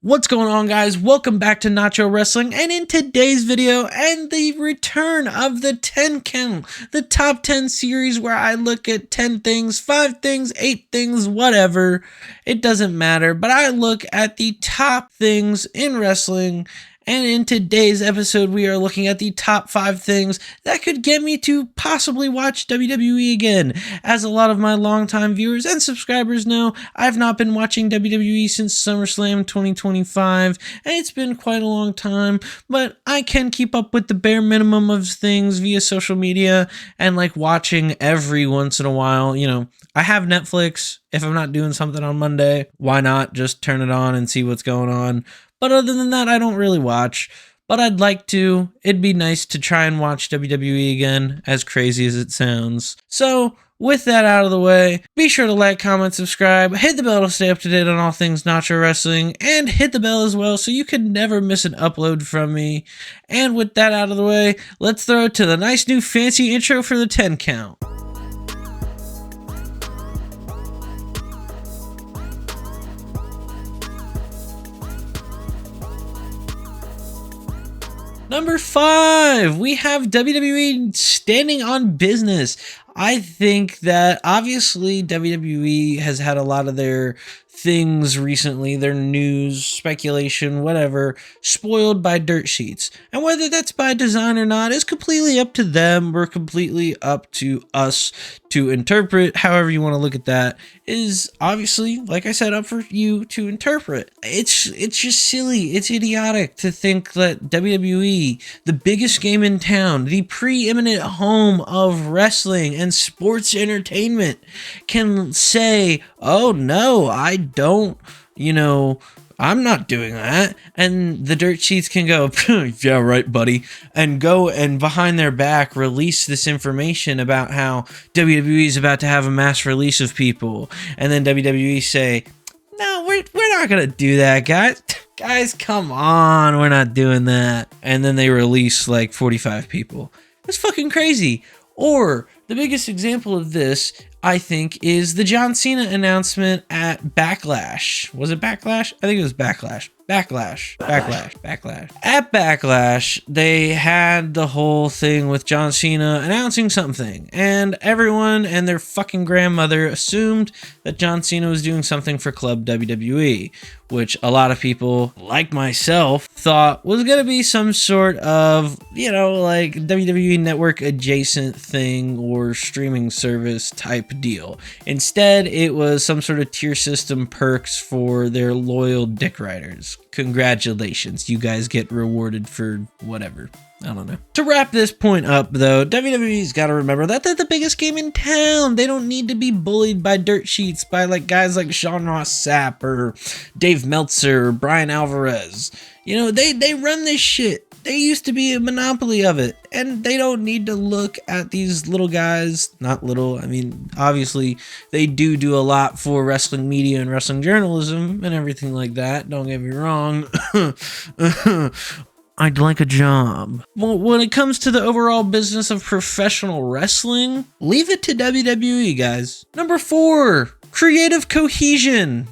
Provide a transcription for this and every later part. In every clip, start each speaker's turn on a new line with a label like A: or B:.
A: What's going on, guys? Welcome back to Nacho Wrestling, and in today's video and the return of the 10 count, the top 10 series where I look at 10 things, 5 things, 8 things, whatever, it doesn't matter, but I look at the top things in wrestling. And in today's episode, we are looking at the top 5 things that could get me to possibly watch WWE again. As a lot of my longtime viewers and subscribers know, I've not been watching WWE since SummerSlam 2025, and it's been quite a long time, but I can keep up with the bare minimum of things via social media and like watching every once in a while. You know, I have Netflix. If I'm not doing something on Monday, why not just turn it on and see what's going on? But other than that, I don't really watch, but I'd like to. It'd be nice to try and watch WWE again, as crazy as it sounds. So, with that out of the way, be sure to like, comment, subscribe, hit the bell to stay up to date on all things Nacho Wrestling, and hit the bell as well so you can never miss an upload from me. And with that out of the way, let's throw it to the nice new fancy intro for the 10 count. Number 5, we have WWE standing on business. I think that obviously WWE has had a lot of their things recently, their news, speculation, whatever, spoiled by dirt sheets. And whether that's by design or not is completely up to them. We're completely up to us to interpret. However you want to look at that is obviously, like I said, up for you to interpret. It's just silly. It's idiotic to think that WWE, the biggest game in town, the preeminent home of wrestling and sports entertainment, can say, oh no, I don't, I'm not doing that. And the dirt sheets can go, yeah, right, buddy. And go and behind their back release this information about how WWE is about to have a mass release of people. And then WWE say, no, we're not going to do that, guys. Guys, come on. We're not doing that. And then they release like 45 people. That's fucking crazy. Or the biggest example of this, I think, is the John Cena announcement at Backlash. Was it Backlash? I think it was Backlash. Backlash. At Backlash, they had the whole thing with John Cena announcing something, and everyone and their fucking grandmother assumed that John Cena was doing something for Club WWE, which a lot of people, like myself, thought was going to be some sort of, like WWE Network adjacent thing or streaming service type deal. Instead, it was some sort of tier system perks for their loyal dick riders. Congratulations, you guys get rewarded for whatever. I don't know. To wrap this point up, though, WWE's got to remember that they're the biggest game in town. They don't need to be bullied by dirt sheets by like guys like Sean Ross Sapp or Dave Meltzer or Brian Alvarez. They run this shit. They used to be a monopoly of it, and they don't need to look at these little guys. Not little, I mean, obviously they do a lot for wrestling media and wrestling journalism and everything like that. Don't get me wrong. I'd like a job. Well, when it comes to the overall business of professional wrestling, leave it to WWE, guys. Number 4, creative cohesion.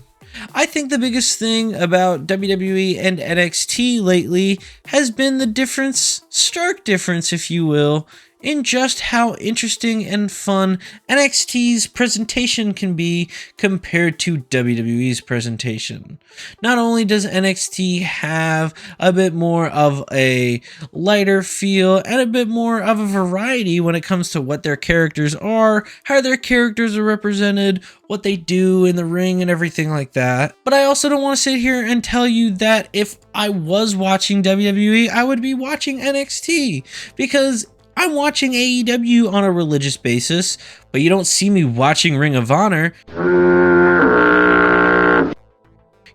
A: I think the biggest thing about WWE and NXT lately has been the difference, stark difference, if you will, in just how interesting and fun NXT's presentation can be compared to WWE's presentation. Not only does NXT have a bit more of a lighter feel and a bit more of a variety when it comes to what their characters are, how their characters are represented, what they do in the ring and everything like that. But I also don't want to sit here and tell you that if I was watching WWE, I would be watching NXT, because I'm watching AEW on a religious basis, but you don't see me watching Ring of Honor. You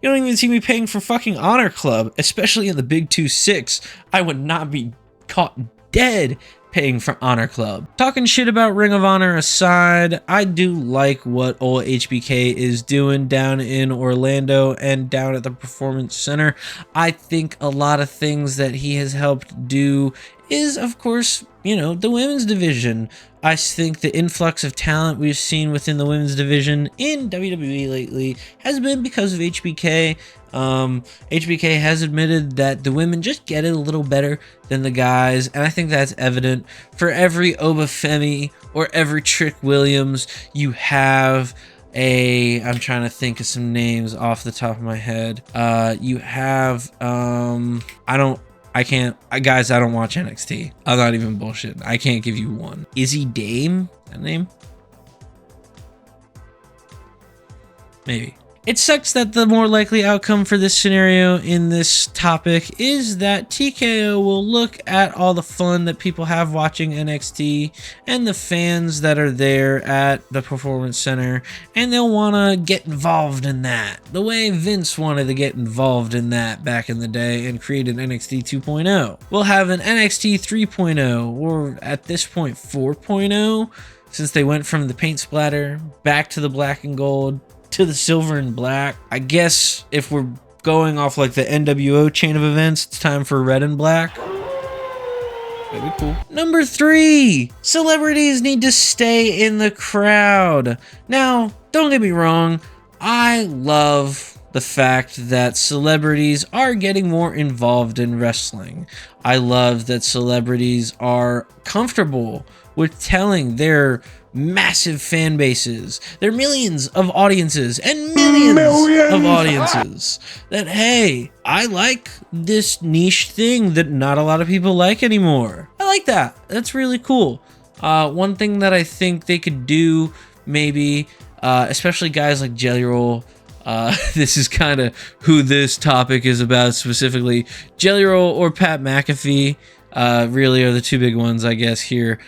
A: don't even see me paying for fucking Honor Club, especially in the Big 2-6. I would not be caught dead paying for Honor Club. Talking shit about Ring of Honor aside, I do like what old HBK is doing down in Orlando and down at the Performance Center. I think a lot of things that he has helped do is, of course, the women's division. I think the influx of talent we've seen within the women's division in WWE lately has been because of HBK. HBK has admitted that the women just get it a little better than the guys, and I think that's evident. For every Obafemi or every Trick Williams, you have I'm trying to think of some names off the top of my head. You have guys, I don't watch NXT. I'm not even bullshitting. I can't give you one. Izzy Dame, that name? Maybe. It sucks that the more likely outcome for this scenario in this topic is that TKO will look at all the fun that people have watching NXT and the fans that are there at the Performance Center, and they'll want to get involved in that the way Vince wanted to get involved in that back in the day and created NXT 2.0. We'll have an NXT 3.0, or at this point 4.0, since they went from the paint splatter back to the black and gold to the silver and black. I guess if we're going off like the NWO chain of events, it's time for red and black. That'd be cool. Number 3, celebrities need to stay in the crowd. Now, don't get me wrong, I love the fact that celebrities are getting more involved in wrestling. I love that celebrities are comfortable with telling their massive fan bases, their millions of audiences and millions of audiences, that, hey, I like this niche thing that not a lot of people like anymore. I like that. That's really cool. One thing that I think they could do, maybe, especially guys like Jelly Roll, this is kind of who this topic is about specifically. Jelly Roll or Pat McAfee really are the two big ones, I guess, here.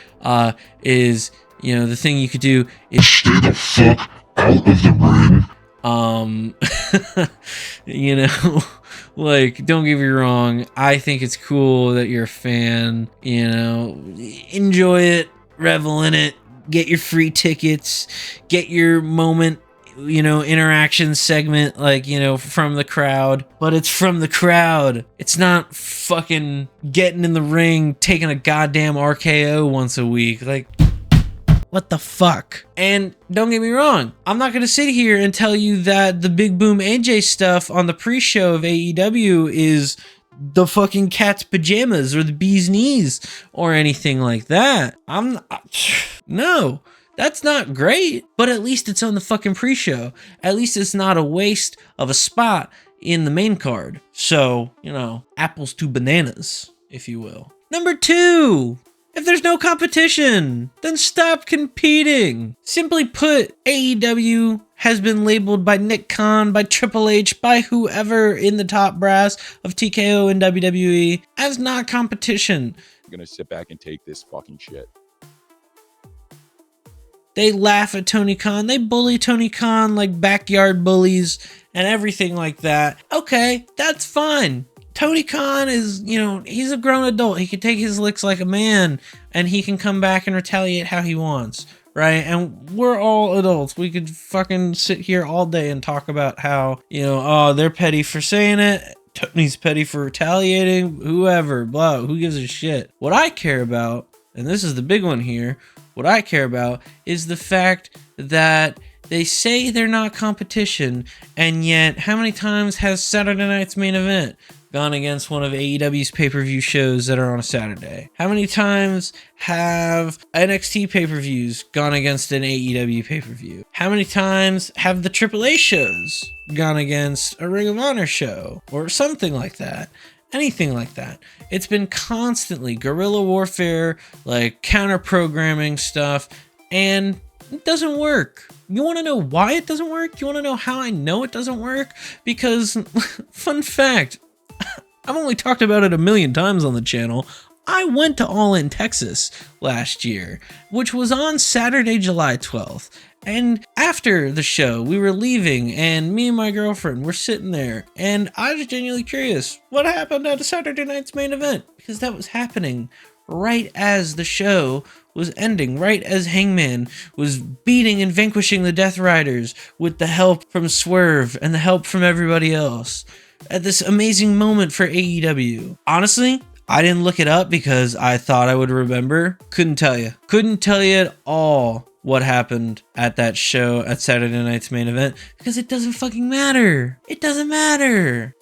A: Is, you know, the thing you could do is
B: stay the fuck out of the ring.
A: You know, like, don't get me wrong, I think it's cool that you're a fan, you know, enjoy it, revel in it, get your free tickets, get your moment, you know, interaction segment, like, you know, from the crowd. But it's from the crowd. It's not fucking getting in the ring, taking a goddamn RKO once a week. Like, what the fuck? And don't get me wrong, I'm not gonna sit here and tell you that the Big Boom AJ stuff on the pre-show of AEW is the fucking cat's pajamas or the bee's knees or anything like that. No. That's not great, but at least it's on the fucking pre-show. At least it's not a waste of a spot in the main card. So, you know, apples to bananas, if you will. Number 2, if there's no competition, then stop competing. Simply put, AEW has been labeled by Nick Khan, by Triple H, by whoever in the top brass of TKO and WWE as not competition.
C: I'm gonna sit back and take this fucking shit.
A: They laugh at Tony Khan. They bully Tony Khan like backyard bullies and everything like that. Okay, that's fine. Tony Khan is, you know, he's a grown adult. He can take his licks like a man, and he can come back and retaliate how he wants, right? And we're all adults. We could fucking sit here all day and talk about how, you know, oh, they're petty for saying it. Tony's petty for retaliating. Whoever, blah, who gives a shit? What I care about, and this is the big one here, what I care about is the fact that they say they're not competition, and yet how many times has Saturday Night's Main Event gone against one of AEW's pay-per-view shows that are on a Saturday? How many times have NXT pay-per-views gone against an AEW pay-per-view? How many times have the AAA shows gone against a Ring of Honor show or something like that? Anything like that. It's been constantly guerrilla warfare, like counter-programming stuff, and it doesn't work. You want to know why it doesn't work? You want to know how I know it doesn't work? Because, fun fact, I've only talked about it a million times on the channel. I went to All In Texas last year, which was on Saturday, July 12th. And after the show, we were leaving, and me and my girlfriend were sitting there, and I was genuinely curious, what happened at a Saturday Night's Main Event? Because that was happening right as the show was ending, right as Hangman was beating and vanquishing the Death Riders with the help from Swerve and the help from everybody else. At this amazing moment for AEW. Honestly, I didn't look it up because I thought I would remember. Couldn't tell you. Couldn't tell you at all what happened at that show at Saturday night's main event, because it doesn't fucking matter. It doesn't matter.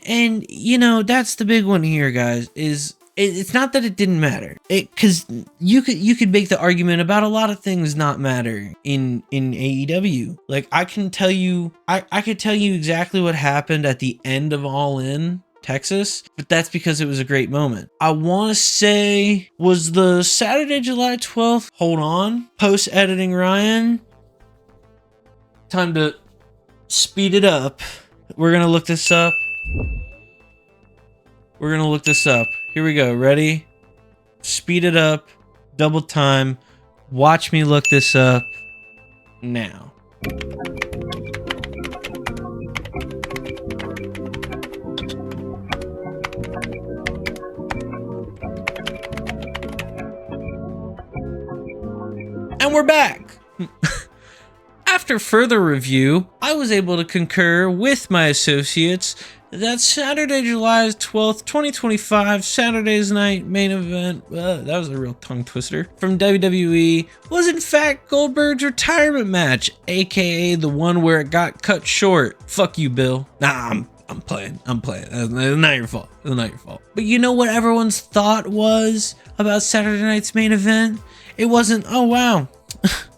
A: And you know, that's the big one here, guys, is it's not that it didn't matter. Because you could make the argument about a lot of things not matter in AEW. Like, I can tell you, I could tell you exactly what happened at the end of All In Texas, but that's because it was a great moment. I want to say, was the Saturday, July 12th, hold on, post-editing Ryan, time to speed it up. We're going to look this up. Here we go. Ready? Speed it up. Double time. Watch me look this up now. And we're back. After further review, I was able to concur with my associates that Saturday, July 12th, 2025, Saturday's night main event, that was a real tongue twister, from WWE was in fact Goldberg's retirement match, aka the one where it got cut short. Fuck you, Bill. Nah, I'm playing. It's not your fault. But you know what everyone's thought was about Saturday night's main event? It wasn't, oh wow,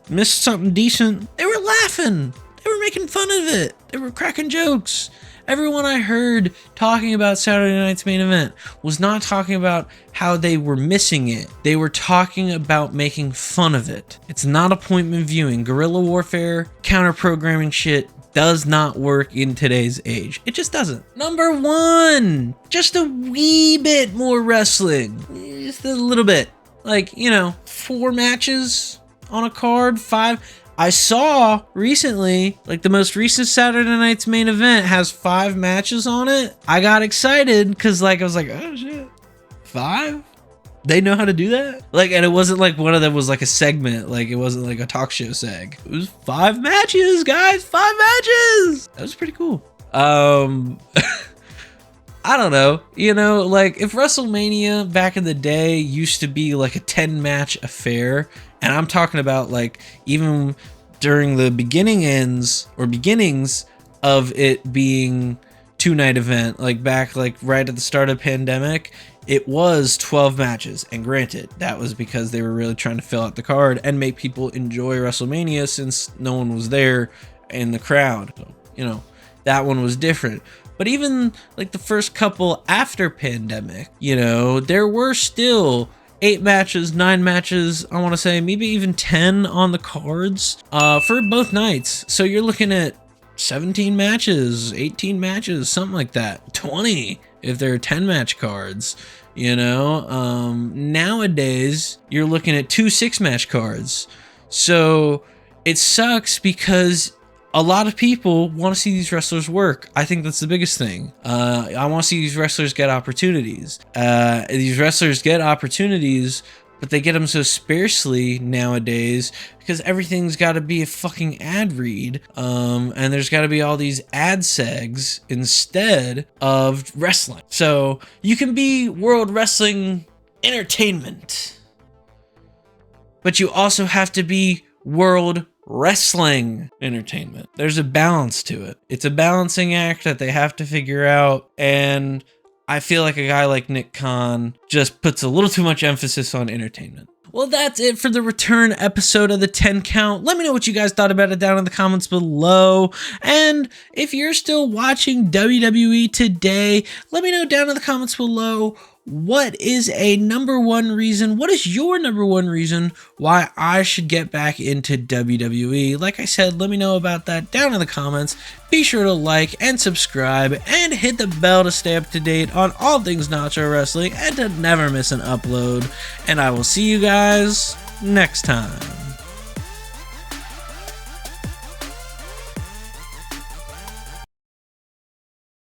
A: missed something decent. They were laughing. They were making fun of it. They were cracking jokes. Everyone I heard talking about Saturday night's main event was not talking about how they were missing it. They were talking about making fun of it. It's not appointment viewing. Guerrilla warfare, counter-programming shit does not work in today's age. It just doesn't. Number one, just a wee bit more wrestling. Just a little bit. Like, you know, 4 matches on a card, 5. I saw recently, like the most recent Saturday night's main event has 5 matches on it. I got excited because like I was like, oh shit, 5? They know how to do that? Like, and it wasn't like one of them was like a segment, like it wasn't like a talk show seg. It was 5 matches, guys, 5 matches. That was pretty cool. I don't know, you know, like if WrestleMania back in the day used to be like a 10-match affair, and I'm talking about like even during the beginnings of it being 2-night event, like back like right at the start of pandemic, it was 12 matches. And granted, that was because they were really trying to fill out the card and make people enjoy WrestleMania since no one was there in the crowd. So, you know, that one was different. But even like the first couple after pandemic, you know, there were still 8 matches, 9 matches, I want to say maybe even 10 on the cards for both nights. So you're looking at 17 matches, 18 matches, something like that. 20 if they're 10-match cards, you know. Nowadays, you're looking at 2 6-match cards. So it sucks because a lot of people want to see these wrestlers work. I think that's the biggest thing. I want to see these wrestlers get opportunities. These wrestlers get opportunities, but they get them so sparsely nowadays because everything's got to be a fucking ad read. And there's got to be all these ad segs instead of wrestling. So you can be World Wrestling Entertainment, but you also have to be World Wrestling Entertainment. There's a balance to it. It's a balancing act that they have to figure out, and I feel like a guy like Nick Khan just puts a little too much emphasis on entertainment. Well, that's it for the return episode of the 10 Count. Let me know what you guys thought about it down in the comments below. And if you're still watching WWE today, let me know down in the comments below, what is your number one reason why I should get back into WWE? Like I said, let me know about that down in the comments. Be sure to like and subscribe and hit the bell to stay up to date on all things Nacho Wrestling and to never miss an upload. And I will see you guys next time.